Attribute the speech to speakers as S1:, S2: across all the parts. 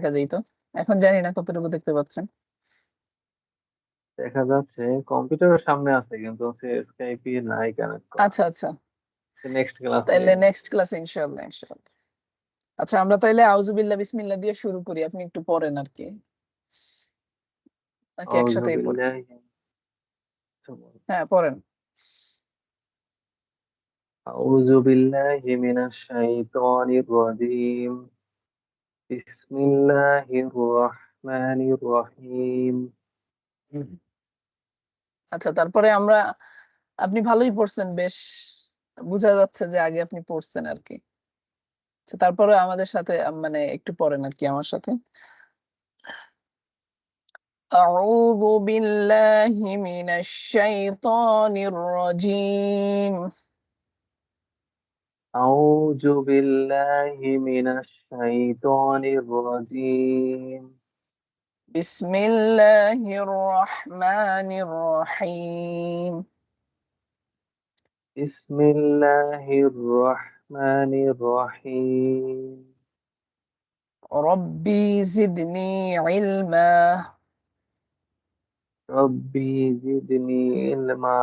S1: দেখা যেত। এখন জানি না কতটুকু দেখতে পাচ্ছেন।
S2: দেখা যাচ্ছে কম্পিউটারের সামনে আছে, কিন্তু হচ্ছে স্কাইপে নাই কানেক্ট করা।
S1: আচ্ছা আচ্ছা,
S2: নেক্সট ক্লাসে
S1: তাইলে নেক্সট ক্লাসে ইনশাআল্লাহ ইনশাআল্লাহ। আচ্ছা, আমরা তাইলে আউযুবিল্লাহ বিসমিল্লাহ দিয়ে শুরু করি, আপনি একটু পড়েন আর কি, নাকি
S2: আউযু
S1: একসাথেই পড়ি?
S2: বিল্লাহি
S1: হ্যাঁ পড়েন।
S2: আউযু বিল্লাহি মিনাশ শাইতানির রাজীম। বিসমিল্লাহির রহমানির রহিম।
S1: আচ্ছা, তারপরে আমরা, আপনি ভালোই পড়ছেন, বেশ বোঝা যাচ্ছে যে আগে আপনি পড়ছেন আর কি। আচ্ছা, তারপরে আমাদের সাথে মানে একটু পড়েন আর কি আমার সাথে। أعوذ بالله من الشيطان الرجيم.
S2: আউযু বিল্লাহি মিনাশ শাইতানির রাজীম।
S1: بسم الله الرحمن الرحيم.
S2: বিসমিল্লাহির রহমানির রহিম।
S1: ربي زدني علما.
S2: রব্বি জিদনি ইলমা।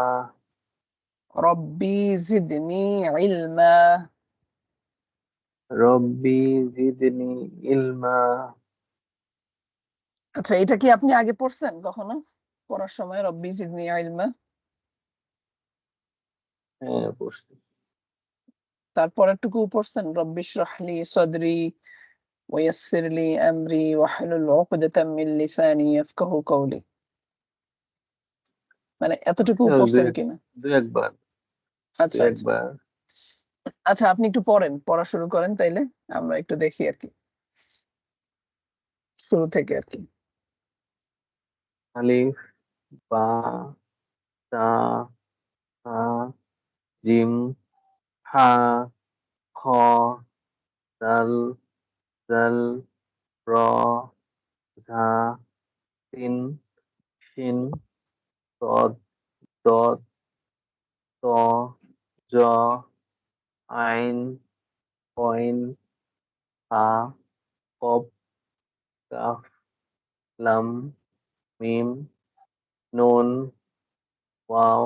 S1: ربي زدني علما.
S2: রব্বি জিদনি ইলমা।
S1: আচ্ছা, এটা কি আপনি আগে পড়ছেন কখনো পড়ার সময়, রব্বি জিদনি ইলমা?
S2: হ্যাঁ, পড়ছি।
S1: তারপরেরটুকু পড়ছেন, রব্বি ইশরাহ লি সাদরি ওয়াইয়াসসির লি আমরি ওয়াহলুল উকদাতাম মিন লিসানি ইয়াফকাহু কওলি, মানে এতটুকু পড়ছেন কিনা?
S2: দুই একবার। দুই
S1: আচ্ছা আচ্ছা।
S2: একবার।
S1: আচ্ছা, আপনি একটু পড়েন, পড়া শুরু করেন তাইলে আমরা একটু দেখি আর কি, শুরু থেকে আর কি।
S2: আলিফ, বা, তা, হা, জিম, হা, খ, দাল, জাল, র, ঝা, সিন, শিন, সদ, দদ, ত, জ, আইন, কইন, হা, কফ, কাফ, লাম, মিম, নুন, ওয়াও,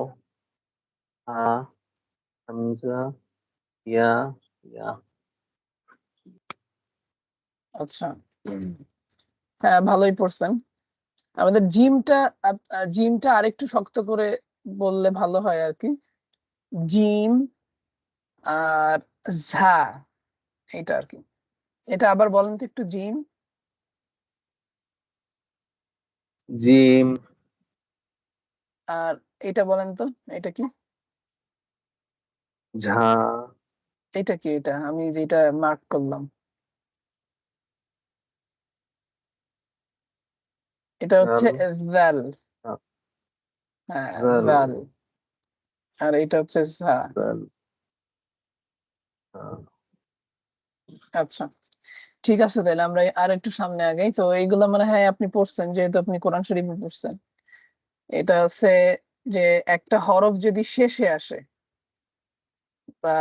S2: হা, হামজা, ইয়া, ইয়া।
S1: আচ্ছা, হ্যাঁ ভালোই পড়ছেন। আমাদের জিমটা, জিমটা আরেকটু শক্ত করে বললে ভালো হয় আর কি। জিম আর ঝা, এটা আর কি। এটা আবার বলেন তো একটু, জিম
S2: জিম,
S1: আর এটা বলেন তো, এটা কি?
S2: ঝা,
S1: এটা কি? এটা আমি যেটা মার্ক করলাম, এটা হচ্ছে
S2: জাল,
S1: ভ্যাল।
S2: হা,
S1: হ্যাঁ,
S2: জাল,
S1: ভ্যাল। আর এটা হচ্ছে ঝা।
S2: জাল, হা।
S1: আচ্ছা, ঠিক আছে, তাহলে আমরা আর একটু সামনে আগাই। তো এইগুলা মানে হ্যাঁ আপনি পড়ছেন, যেহেতু আপনি কোরআন শরীফে পড়ছেন। এটা আছে যে একটা হরফ যদি শেষে আসে বা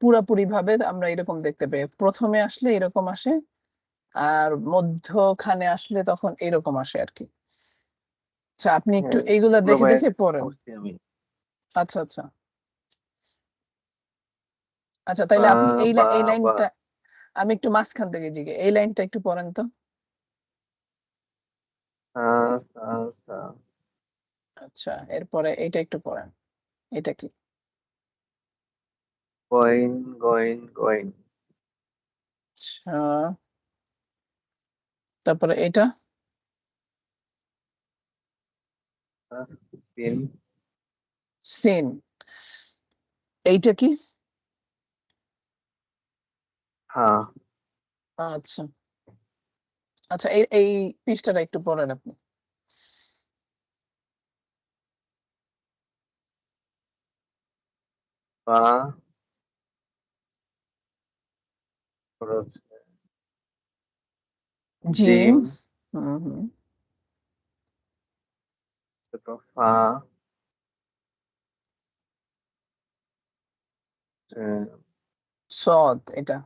S1: পুরাপুরি ভাবে, আমরা এরকম দেখতে পাই, প্রথমে আসলে এরকম আসে, আর মধ্যখানে আসলে তখন এরকম আসে আর কি। আচ্ছা, আপনি একটু
S2: হ্যাঁ,
S1: এইগুলা
S2: পুরো
S1: দেখে
S2: বাইরে
S1: দেখে পড়েন।
S2: পড়ছি আমি।
S1: আচ্ছা আচ্ছা। আচ্ছা, তাইলে
S2: বা,
S1: আপনি
S2: বা,
S1: এই
S2: বা,
S1: লাইনটা, আমি একটু মাঝখান থেকে জিগে, এই লাইনটা একটু পড়েন তো।
S2: সা, সা, সা।
S1: আচ্ছা, এরপরে এইটা একটু পড়েন, এটা কি?
S2: কইন, গইন, গইন।
S1: আচ্ছা, তারপরে এটা
S2: সিন,
S1: সিন, এইটা কি?
S2: হা।
S1: আচ্ছা আচ্ছা, এই এই পৃষ্ঠাটা একটু পড়েন আপনি।
S2: বা, তারপর হচ্ছে
S1: জিম।
S2: জিম,
S1: হুম হুম।
S2: তারপর ফা,
S1: সদ, এটা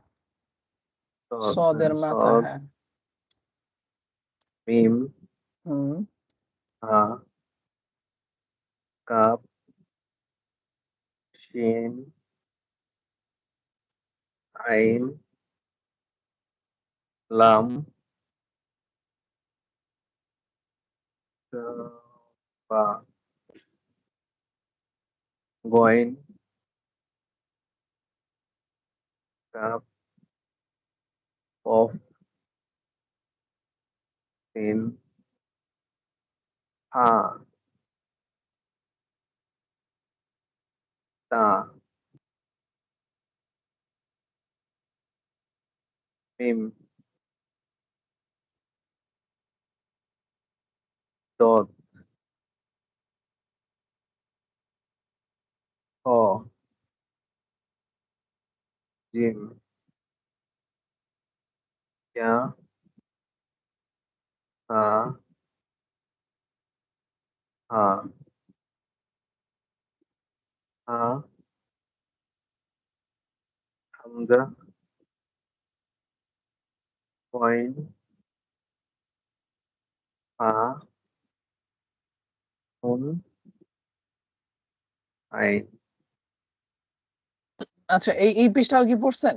S1: সদের মাথা,
S2: সদ,
S1: হ্যাঁ।
S2: মিম,
S1: হুম,
S2: হা, কাপ, শিন, আইন, লাম, বা, গয়েন, কাপ, অফ, সিন, হা, তা, মিম, দদ, হ, জিম, ইয়া, হা, হা, হা, হামজা, কয়েন, হা, হুন, আইন।
S1: আচ্ছা, এই পৃষ্ঠাও কি পড়ছেন?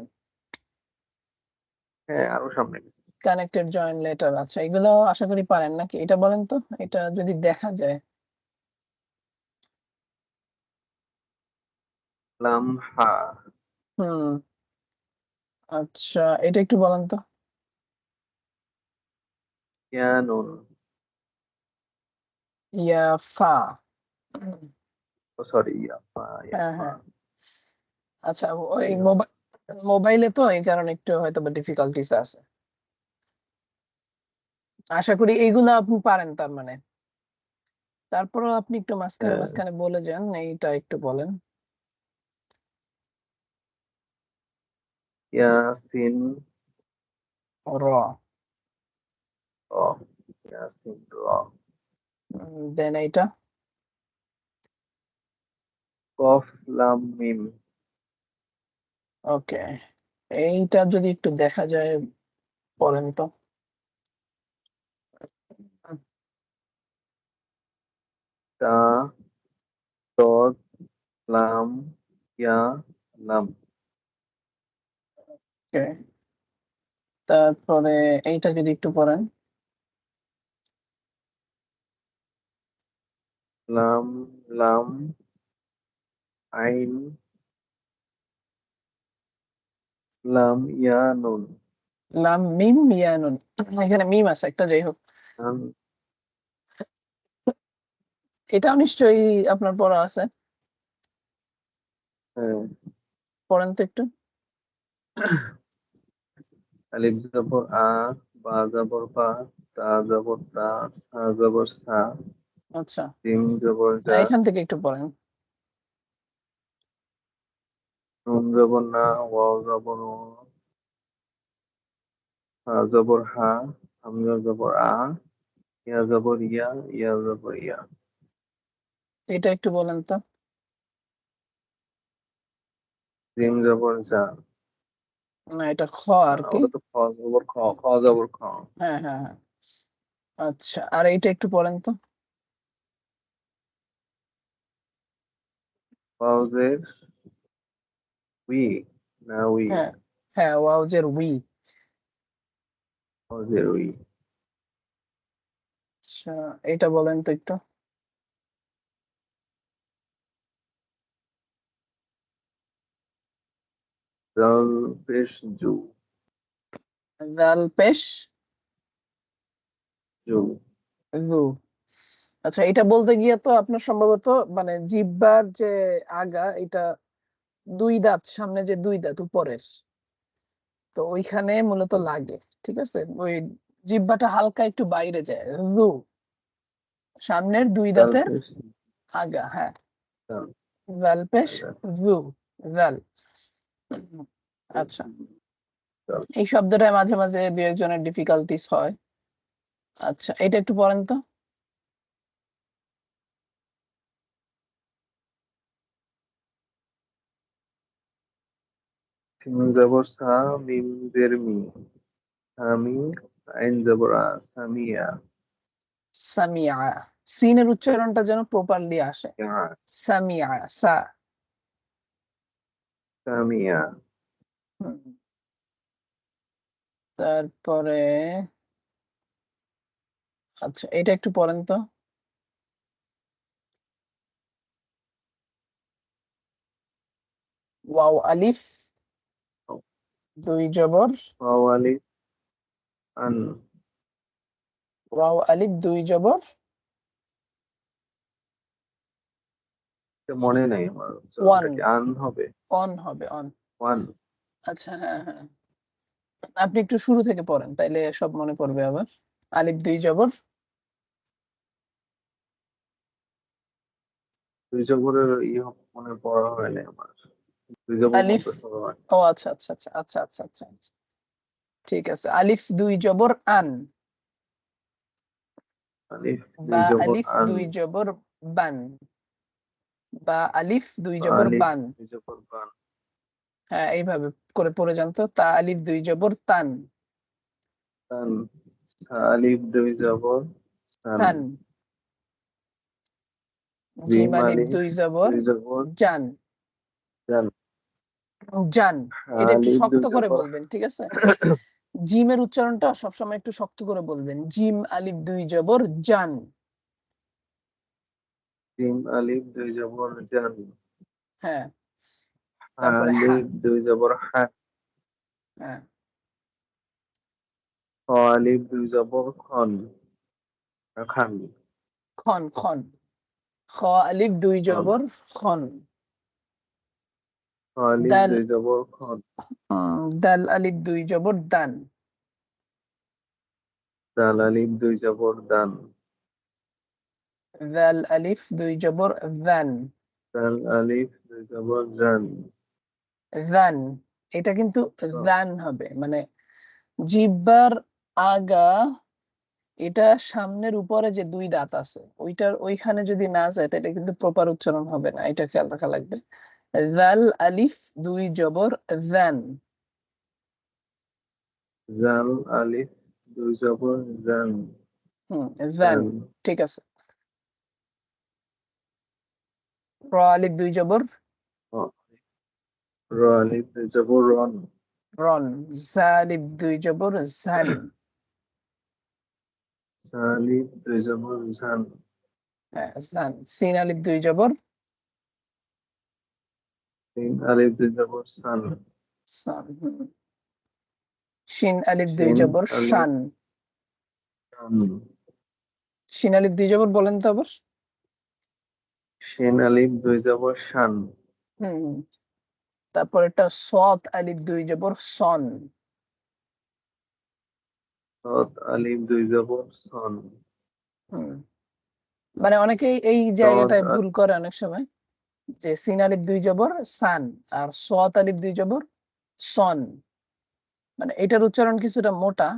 S2: হ্যাঁ, আরো সামনে গেছি।
S1: কানেক্টেড জয়েন্ট লেটার, আচ্ছা এগুলো আশা করি পারেন নাকি? এটা বলেন তো, এটা যদি দেখা যায়।
S2: লাম, হা,
S1: হুম, আচ্ছা এটা একটু বলেন তো।
S2: ইয়া, নুন,
S1: ইয়াফা।
S2: সরি, ইয়া, ফা, ইয়া,
S1: হ্যাঁ,
S2: ফা।
S1: হ্যাঁ। আচ্ছা, ওই
S2: যাই হোক,
S1: মোবাইলে তো এই কারণে একটু হয়তোবা ডিফিকাল্টিস আছে। আশা করি এইগুলা আপনি পারেন তার মানে। তারপরেও আপনি একটু মাঝখানে,
S2: হ্যাঁ,
S1: মাঝখানে বলে যান, এইটা একটু বলেন।
S2: ইয়াসিন,
S1: র।
S2: র, ইয়াসিন, র,
S1: দেন এইটা।
S2: কফ, লাম, মিম,
S1: ওকে। এইটা যদি একটু দেখা যায় বলেন তো।
S2: তা, দদ, লাম, ইয়া, লাম,
S1: ওকে। তারপরে এইটা যদি একটু পড়েন।
S2: লাম, লাম, আইন, লাম, ইয়া, নুন,
S1: লাম মিম ইয়া নুন। এখানে মিম আছে একটা, যাই হোক।
S2: লাম,
S1: এটাও নিশ্চয়ই আপনার পড়া আছে।
S2: হ্যাঁ,
S1: পড়েন তো একটু।
S2: আলিফ জবর আ, বা জবর বা, তা জবর তা, সা জবর সা,
S1: আচ্ছা,
S2: জিম জবর যা,
S1: এখান থেকে একটু পড়েন।
S2: নুন জবর না, ওয়াও জবর ও, হা জবর হা, হামজা জবর আ, ইয়া জবর ইয়া, ইয়া জবর ইয়া,
S1: এটা একটু বলেন তো।
S2: জিম জবর যা।
S1: না, এটা খ আর
S2: না,
S1: কি।
S2: ওটা তো খ জবর খ, খ জবর খ।
S1: হ্যাঁ, হ্যাঁ, হ্যাঁ। আচ্ছা, আর এইটা একটু পড়েন তো।
S2: ওয়াওজের উই, না উই,
S1: হ্যাঁ, হ্যাঁ, ওয়াউজের উই।
S2: ওয়াওজের উই।
S1: আচ্ছা, এটা বলেন তো একটু।
S2: জাল পেশ জু,
S1: জাল পেশ
S2: জু,
S1: জু। আচ্ছা, এটা বলতে গিয়ে তো আপনার সম্ভবত মানে জিহ্বার যে আগা, এটা দুই দাঁত, সামনে যে দুই দাঁত উপরের, তো ওইখানে মূলত লাগে। ঠিক আছে, ওই জিহ্বাটা হালকা একটু বাইরে যায়। জু, সামনের দুই
S2: জাল
S1: দাঁতের
S2: পেশ
S1: আগা, হ্যাঁ।
S2: জাল,
S1: জাল পেশ
S2: জাল,
S1: জু, জাল। আচ্ছা,
S2: জাল।
S1: এই শব্দটা মাঝে মাঝে দুই একজনের ডিফিকাল্টিস হয়। আচ্ছা, এটা একটু পড়েন তো।
S2: সিন জবর সা মিম জের মি সামি আইন জবর আ সামিয়া
S1: সামিয়া সিনের উচ্চারণটা যেন প্রপারলি আসে
S2: ইয়া
S1: সামিয়া সা
S2: সামিয়া
S1: হুম। তারপরে আচ্ছা এটা একটু পড়েন তো ওয়াও আলিফ দুই জবর
S2: ওয়ালি আন
S1: ওয়াও আলিফ দুই জবর
S2: মনে নেই আমার
S1: ওয়ান
S2: উচ্চারণটা কি আন হবে
S1: অন হবে অন
S2: ওয়ান
S1: আচ্ছা হ্যাঁ হ্যাঁ আপনি একটু শুরু থেকে পড়েন তাইলে সব মনে পড়বে আবার আলিফ দুই জবর
S2: দুই জবরের মনে পড়া হয়নি আমার দুই জবর
S1: আলিফ
S2: মতো পড়া হয়
S1: ও আচ্ছা আচ্ছা আচ্ছা আচ্ছা আচ্ছা আচ্ছা আচ্ছা। ঠিক আছে আলিফ দুই জবর আন
S2: আলিফ দুই
S1: বা
S2: জবর
S1: আলিফ
S2: আন
S1: দুই জবর বান বা আলিফ দুই জবর
S2: আলিফ
S1: বান
S2: দুই জবর বান
S1: হ্যাঁ এইভাবে করে পড়ে যান তো তা আলিফ দুই জবর তান
S2: তান আলিফ দুই জবর সান
S1: তান জিম
S2: জিম
S1: আলিফ
S2: আলিফ
S1: দুই জবর
S2: দুই জবর
S1: জান
S2: জান
S1: জান এটা একটু
S2: আলিফ
S1: শক্ত
S2: দুই
S1: করে
S2: জবর
S1: বলবেন ঠিক আছে জিমের উচ্চারণটা সবসময় একটু শক্ত করে বলবেন জিম আলিফ দুই জবর জান
S2: জিম আলিফ দুই জবর জান
S1: হ্যাঁ তারপরে হা
S2: আলিফ দুই জবর হা
S1: হ্যাঁ
S2: আলিফ দুই জবর খন খান
S1: খন খন খ আলিফ দুই
S2: খন
S1: জবর খন
S2: আলিফ
S1: দাল
S2: দুই জবর খন
S1: দাল আলিফ দুই জবর দান
S2: দাল আলিফ দুই জবর দান
S1: দাল আলিফ দুই জবর দান
S2: দাল আলিফ দুই জবর জান
S1: দান এটা কিন্তু দান হবে মানে জিহ্বার আগা এটা সামনের উপরে যে দুই দাঁত আছে ওইটার ওইখানে যদি না যায় তাহলে এটা কিন্তু প্রপার উচ্চারণ হবে না এটা খেয়াল রাখা লাগবে দাল আলিফ দুই জবর দান
S2: জাল আলিফ দুই জবর জান
S1: দান
S2: জান
S1: ঠিক আছে র আলিফ দুই জবর
S2: র আলিফ দুই জবর রন
S1: রন জা আলিফ দুই জবর জান
S2: আলিফ দুই জবর ঝান
S1: হ্যাঁ জান সিন আলিফ দুই জবর
S2: সিন আলিফ দুই জবর সান
S1: সান শিন আলিফ দুই
S2: শিন
S1: জবর
S2: আলিফ
S1: শান
S2: শান
S1: শিন আলিফ দুই জবর বলেন তো আবার
S2: শিন আলিফ দুই জবর শান
S1: হুম তারপর এটা সৎ আলিফ দুই জবর সন
S2: সৎ আলিফ দুই জবর সন
S1: হুম মানে অনেকেই এই
S2: সৎ
S1: জায়গাটায় ভুল করে অনেক সময় যে সিন আলিফ দুই জবর সান আর সৎ আলিফ দুই জবর সন মানে এটার উচ্চারণ কিছুটা মোটা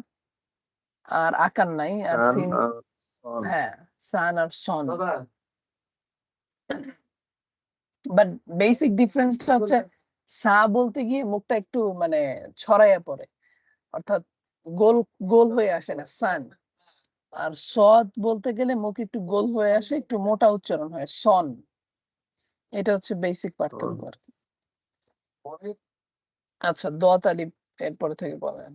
S1: আর আকার নাই আর
S2: সান
S1: সিন
S2: আর সন
S1: হ্যাঁ সান আর সন বাট বেসিক ডিফারেন্সটা হচ্ছে সা বলতে গিয়ে মুখটা একটু মানে ছড়াইয়া পড়ে অর্থাৎ গোল গোল হয়ে আসে না সান আর সদ বলতে গেলে মুখ একটু গোল হয়ে আসে একটু মোটা উচ্চারণ হয় সন এটা হচ্ছে বেসিক
S2: সন
S1: পার্থক্য আর কি আচ্ছা দত আলিফ এরপরে থেকে বলেন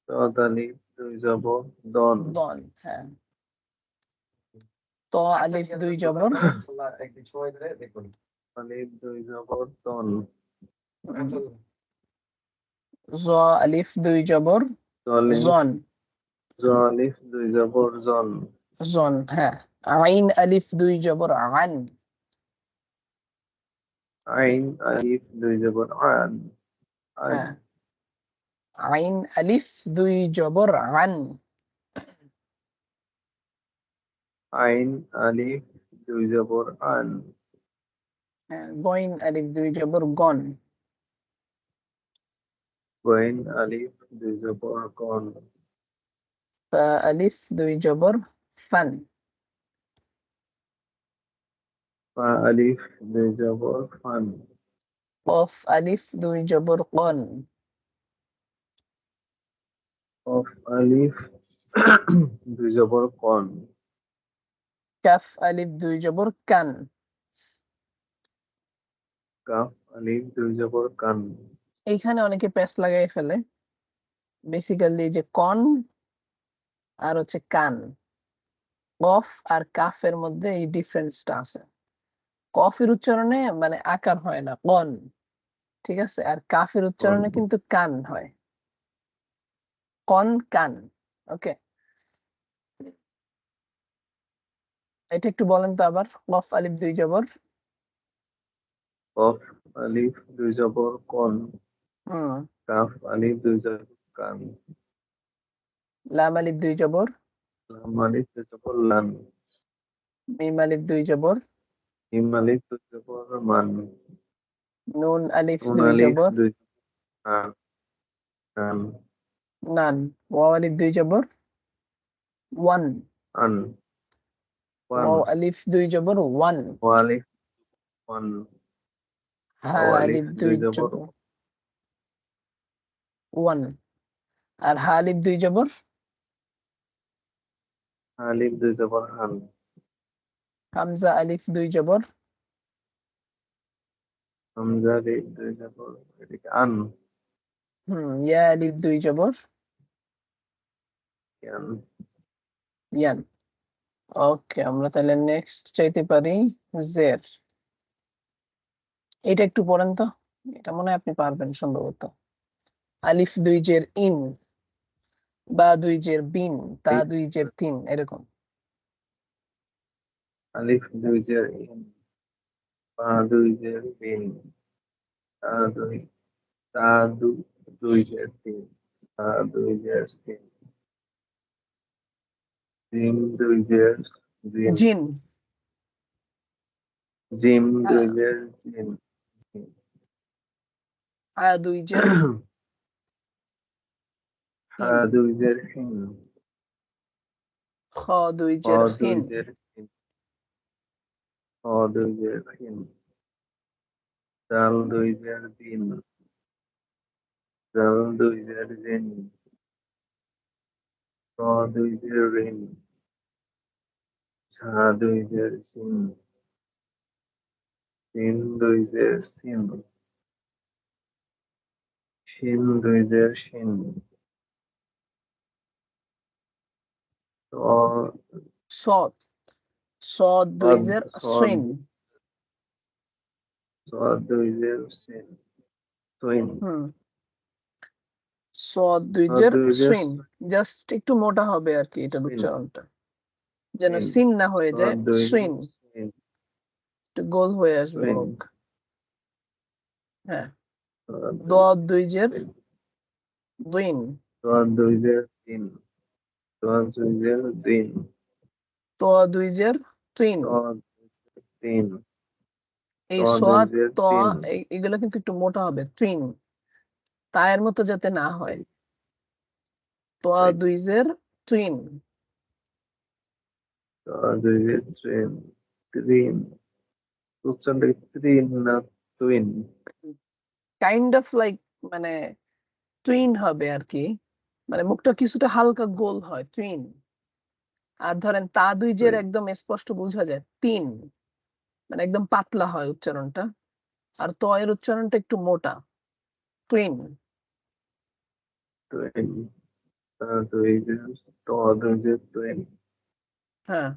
S2: সৎ আলিফ দুই জবর দন
S1: দন হ্যাঁ ত আলিফ দুই জবর
S2: আলিফ দুই জবর তন
S1: জ আলিফ দুই জবর
S2: জলিফ
S1: জন
S2: জলিফ দুই জবর জন
S1: জন হ্যাঁ আইন আলিফ দুই জবর আন
S2: আইন আলিফ দুই জবর আন আন
S1: হ্যাঁ আইন আলিফ দুই জবর আন
S2: আইন আলিফ দুই জবর আন
S1: হ্যাঁ গইন আলিফ দুই জবর গন
S2: গইন আলিফ দুই জবর গন
S1: ফা আলিফ দুই জবর ফান
S2: ফা আলিফ দুই জবর ফান
S1: কফ আলিফ দুই জবর কন,
S2: কফ আলিফ দুই জবর কন,
S1: কাফ আলিফ দুই জবর কান,
S2: কাফ আলিফ দুই জবর কান,
S1: এইখানে অনেকে প্যাচ লাগাই ফেলে। বেসিক্যালি যে কন আর হচ্ছে কান, কফ আর কাফের মধ্যে এই ডিফারেন্সটা আছে। কফের উচ্চারণে মানে আকার হয় না, কন, ঠিক আছে, আর কাফের উচ্চারণে কিন্তু কান হয়, কন কান। ওকে, এটা একটু বলেন তো আবার, কফ আলিফ দুই জবর।
S2: কফ আলিফ দুই জবর কন,
S1: হুম,
S2: কাফ আলিফ দুই জবর কান,
S1: লাম আলিফ দুই জবর,
S2: লাম আলিফ দুই জবর লান,
S1: মিম আলিফ দুই জবর,
S2: মিম আলিফ দুই জবর মান,
S1: নুন আলিফ
S2: নুন
S1: দুই
S2: আলিফ
S1: জবর
S2: দুই আন, আন,
S1: নান, ওয়াও আলিফ দুই জবর ওয়ান,
S2: আন, ওয়ান,
S1: ওয়াও আলিফ দুই জবর ওয়ান,
S2: ও আলিফ ওয়ান,
S1: হা
S2: ও আলিফ
S1: আলিফ
S2: দুই
S1: দুই
S2: জবর
S1: জবর ওয়ান, আর হা আলিফ দুই জবর,
S2: আলিফ দুই জবর হান,
S1: হামজা আলিফ দুই জবর,
S2: হামজা আলিফ দুই জবর এদিকে আন,
S1: ইয়া আলিফ দুই জবর
S2: ইয়ান,
S1: ইয়ান। ওকে, আমরা তাহলে নেক্সট চাইতে পারি জের। এটা একটু পড়েন তো, এটা মনে হয় আপনি পারবেন সম্ভবত। আলিফ দুই জের ইন, বা দুই জের বিন, তা দুই জের তিন, এরকম।
S2: আলিফ দুই জের ইন, বা দুই জের বিন, তা দুই, তা দুই জের তিন, তা দুই জের তিন, জিম দুই জের জিম,
S1: জিন,
S2: জিম দুই
S1: হ্যাঁ,
S2: জের জিম,
S1: হা দুই জের
S2: হা
S1: হিন,
S2: দুই জের হিন,
S1: খ দুই
S2: হ
S1: জের
S2: দুই
S1: হিন,
S2: জের হিন, হ দুই জের হিন, জাল দুই জের দিন, জাল দুই জের জিন, র দুই জের রিন, ঝা দুই জের ঝিন, সিন দুই জের সিন, শিন দুই জের শিন, ত
S1: সদ, সদ দুই জের
S2: সদ,
S1: শ্রিন,
S2: সদ দুই জের সিন, সুইন,
S1: সদ দুই
S2: সদ
S1: জের
S2: দুই জের
S1: শ্রিন, জাস্ট একটু মোটা হবে আর কি এটার
S2: সুইন,
S1: উচ্চারণটা, যেন
S2: সিন,
S1: সিন না হয়ে যায়,
S2: সদ দুই
S1: শ্রিন,
S2: জের সিন,
S1: একটু গোল হয়ে আসবে
S2: সুইন,
S1: মুখ। হ্যাঁ,
S2: সদ দুই
S1: দদ দুই জের
S2: সুইন,
S1: দুইন,
S2: সদ দুই জের তিন, সদ দুই জের দিন,
S1: ত দুই জের তিন।
S2: সদ তিন,
S1: এই
S2: সদ দুই
S1: সোয়াদ
S2: জের
S1: ত
S2: তিন,
S1: এগুলো কিন্তু একটু মোটা হবে, তিন, তায়ের মতো যাতে না হয়। ত
S2: সুইন,
S1: দুই জের তিন,
S2: সদ দুই জের ট্রেন, ট্রিন, উচ্চারণটা কি ট্রিন না টুইন?
S1: কাইন্ড অফ লাইক, মানে টুইন হবে আর কি, মানে মুখটা কিছুটা হালকা গোল হয়, টুইন। আর ধরেন তা দুই জের
S2: টুইন,
S1: একদম স্পষ্ট বোঝা যায়, তিন, মানে একদম পাতলা হয় উচ্চারণটা। আর ত এর উচ্চারণটা একটু মোটা, টুইন।
S2: টুইন, দুই জের, ট দুই জের টুইন,
S1: হ্যাঁ,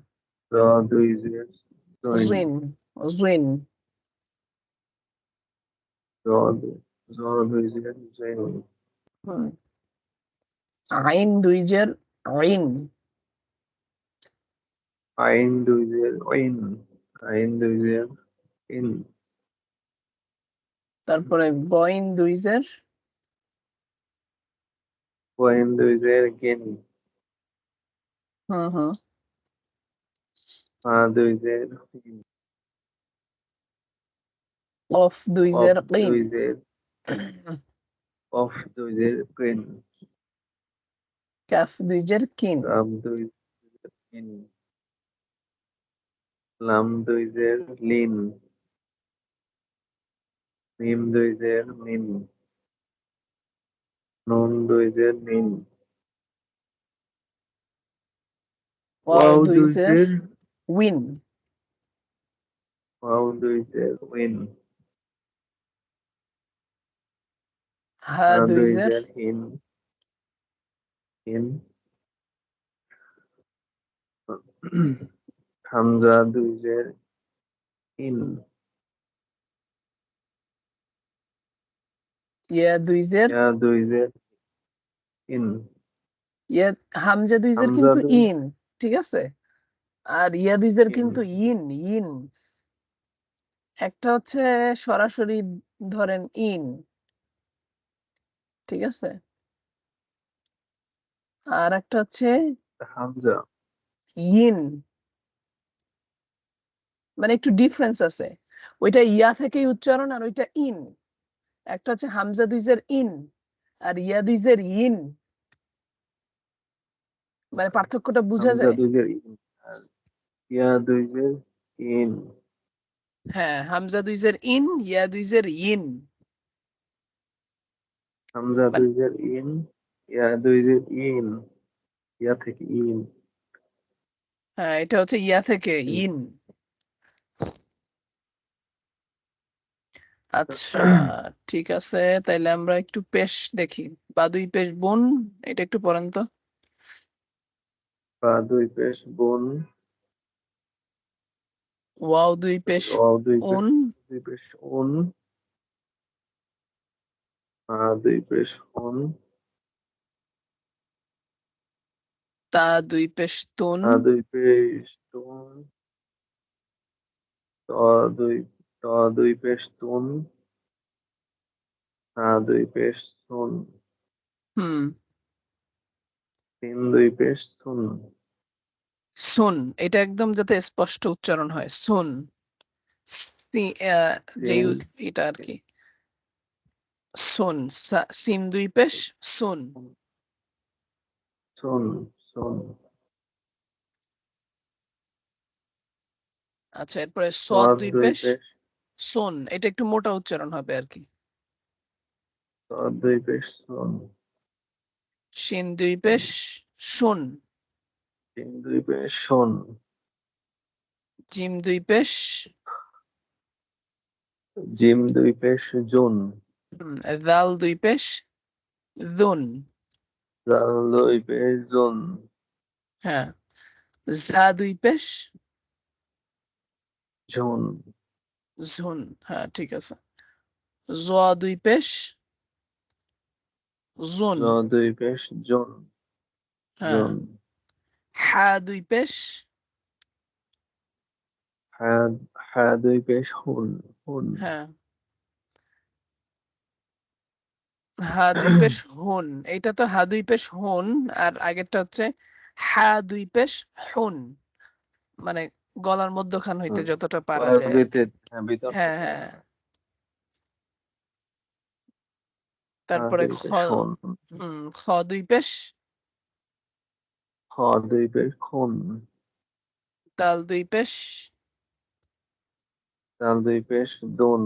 S2: র দুই জের টুইন,
S1: রিন, রিন।
S2: র দুই, র দুই জের টুইন,
S1: হুম, আইন দুই জের আইন,
S2: আইন দুই জের ওইন, আইন দুই জের ইন,
S1: তারপরে গইন দুই জের,
S2: ওয়াইন দুই জের গিন,
S1: হুম হুম,
S2: ফা দুই জের ফিন,
S1: অফ দুই
S2: অফ
S1: জের কিন,
S2: দুই জের, অফ দুই জের ক্রিন,
S1: কাফ দুই জের কিন,
S2: কাপ দুই জের কিন, লাম দুই জের লিন, মিম দুই জের মিম, নুন দুই জের নিন,
S1: ওয়াও
S2: ওয়াও
S1: দুই
S2: দুই
S1: জের
S2: জের
S1: উইন,
S2: ওয়াও দুই জের উইন,
S1: হা
S2: হা
S1: দুই
S2: দুই
S1: জের
S2: জের হিন, হিন, হামজা দুই জের ইন,
S1: ইয়া দুই জের
S2: ইয়া দুই জের ইন,
S1: ইয়া, হামজা দুই জের
S2: হামজা
S1: কিন্তু
S2: দুই
S1: ইন, ঠিক আছে, আর ইয়া দুই জের
S2: ইন,
S1: কিন্তু ইন, ইন একটা হচ্ছে সরাসরি ধরেন ইন, ঠিক আছে, আর একটা হচ্ছে
S2: হামজা
S1: ইন, মানে একটু ডিফারেন্স আছে, ওইটা ইয়া থেকেই উচ্চারণ আর ওইটা ইন, একটা হচ্ছে হামজা দুই জের ইন আর ইয়া দুই জের ইন, মানে পার্থক্যটা বুঝা
S2: হামজা
S1: যায়।
S2: দুই জের ইন, আর ইয়া দুই জের ইন,
S1: হ্যাঁ, হামজা দুই জের ইন, ইয়া দুই জের ইন,
S2: হামজা
S1: মানে
S2: দুই জের ইন, ইয়া দুই জের ইন, ইয়া থেকে ইন,
S1: হ্যাঁ, এটা হচ্ছে ইয়া থেকে
S2: ইন।
S1: ইন। আচ্ছা, ঠিক আছে, তাইলে আমরা একটু পেশ দেখি। বা দুই পেশ বোন, এটা একটু পড়েন তো।
S2: বা দুই পেশ বোন,
S1: ওয়াও দুই পেশ
S2: ওয়াও
S1: উন,
S2: দুই পেশ উন, দুই পেশ উন,
S1: তা দুই পেশ তুন,
S2: দুই পেশ তুন, ত দুই ত দুই পেশ তুন, দুই পেশ সুন,
S1: হুম,
S2: তিন দুই পেশ সুন,
S1: সুন, এটা একদম যাতে স্পষ্ট উচ্চারণ হয়, সুন, যে
S2: তিন
S1: এটা আর কি, সুন, সিন দুই পেশ সুন।
S2: সুন, সুন,
S1: আচ্ছা, এরপরে সদ
S2: সাদ
S1: দুই
S2: দুই
S1: পেশ
S2: পেশ,
S1: সোন, এটা একটু মোটা উচ্চারণ হবে আর কি।
S2: সাদ দুই পেশ সুন,
S1: শিন দুই পেশ শুন,
S2: তিন দুই পেশ সুন,
S1: জিম দুই পেশ
S2: জিম দুই পেশ জুন,
S1: দাল দুই পেশ দুন,
S2: জাল দুই পেশ জুন,
S1: হ্যাঁ, ঝা দুই পেশ
S2: ঝুন,
S1: ঝুন, হ্যাঁ ঠিক আছে, জোয়া দুই পেশ জুন,
S2: জ দুই পেশ জুন,
S1: হ্যাঁ,
S2: জুন,
S1: হা দুই পেশ
S2: হা হা দুই পেশ হুন, হুন,
S1: হ্যাঁ, হা দুই পেশ হুন, এইটা তো হা দুই পেশ হুন, আর আগেরটা হচ্ছে হা দুই পেশ হুন, মানে গলার মধ্যখান হইতে যতটা পারা
S2: গলার
S1: যায় আর কি।
S2: ভিতর, ভিতর
S1: হ্যাঁ
S2: থেকে,
S1: হ্যাঁ,
S2: হা
S1: তারপরে
S2: দুই
S1: খ,
S2: পেশ হুন,
S1: খ দুই পেশ
S2: খ দুই পেশ খুন,
S1: তাল দুই পেশ
S2: তাল দুই পেশ দুন,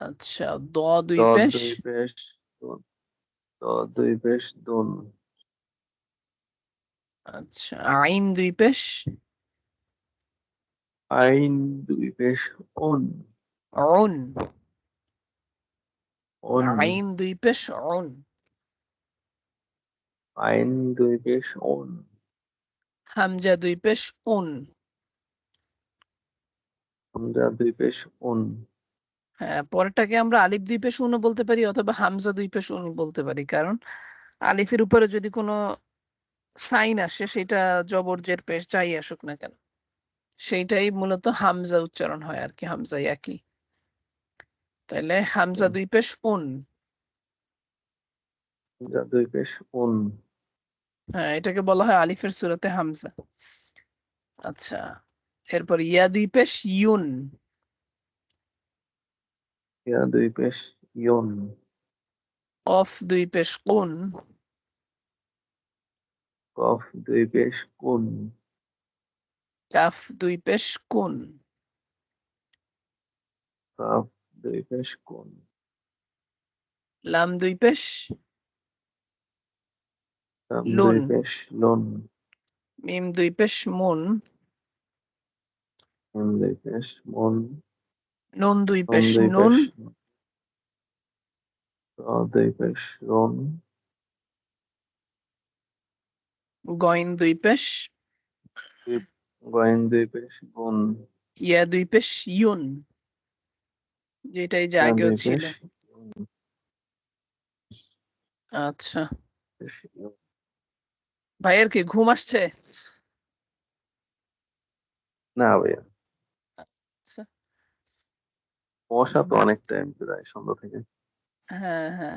S1: আচ্ছা, দ দুই
S2: দদ
S1: পেশ
S2: দুই পেশ দুন, দদ দুই পেশ দুন,
S1: আচ্ছা, আইন দুই পেশ
S2: আইন দুই পেশ উন,
S1: অন,
S2: উন,
S1: আইন দুই পেশ অন,
S2: আইন দুই পেশ উন,
S1: হামজা দুই পেশ উন,
S2: হামজা দুই পেশ উন,
S1: হ্যাঁ, পরেরটাকে আমরা আলিফ দুই পেশ উনও বলতে পারি অথবা হামজা দুই পেশ উন বলতে পারি, কারণ আলিফের উপরে যদি কোনো সাইন আসে সেটা জবর জের পেশ যাই আসুক না কেন, সেইটাই মূলত হামজা উচ্চারণ হয় আর কি, হামজাই একই, তাইলে হামজা দুই পেশ উন,
S2: হামজা দুই পেশ উন,
S1: হ্যাঁ, এটাকে বলা হয় আলিফের সূরাতে হামজা। আচ্ছা, এরপর ইয়া দুই পেশ ইউন,
S2: ইয়া দুই পেশ ইয়ন,
S1: অফ দুই পেশ কুন,
S2: কফ দুই পেশ কুন,
S1: কাফ দুই পেশ কুন,
S2: কাফ দুই পেশ কোন,
S1: লাম দুই পেশ
S2: লাম
S1: লুন,
S2: দুই পেশ লুন,
S1: মিম দুই পেশ মুন,
S2: মিম দুই পেশ মুন,
S1: নুন দুই
S2: নুন
S1: পেশ
S2: দুই
S1: নুন,
S2: পেশ র দুই পেশ রন,
S1: গইন দুই পেশ,
S2: গয়েন দুই পেশ গুন,
S1: ইয়া দুই পেশ ইউন, যেটাই যে
S2: ইয়া
S1: আগেও
S2: দুই
S1: ছিল।
S2: পেশ
S1: আচ্ছা,
S2: পেশ ইউন।
S1: ভাইয়ের কি ঘুম আসছে?
S2: না ভাইয়া,
S1: আচ্ছা,
S2: মশা তো অনেক টাইম প্রায় সন্ধ্যা থেকে।
S1: হ্যাঁ হ্যাঁ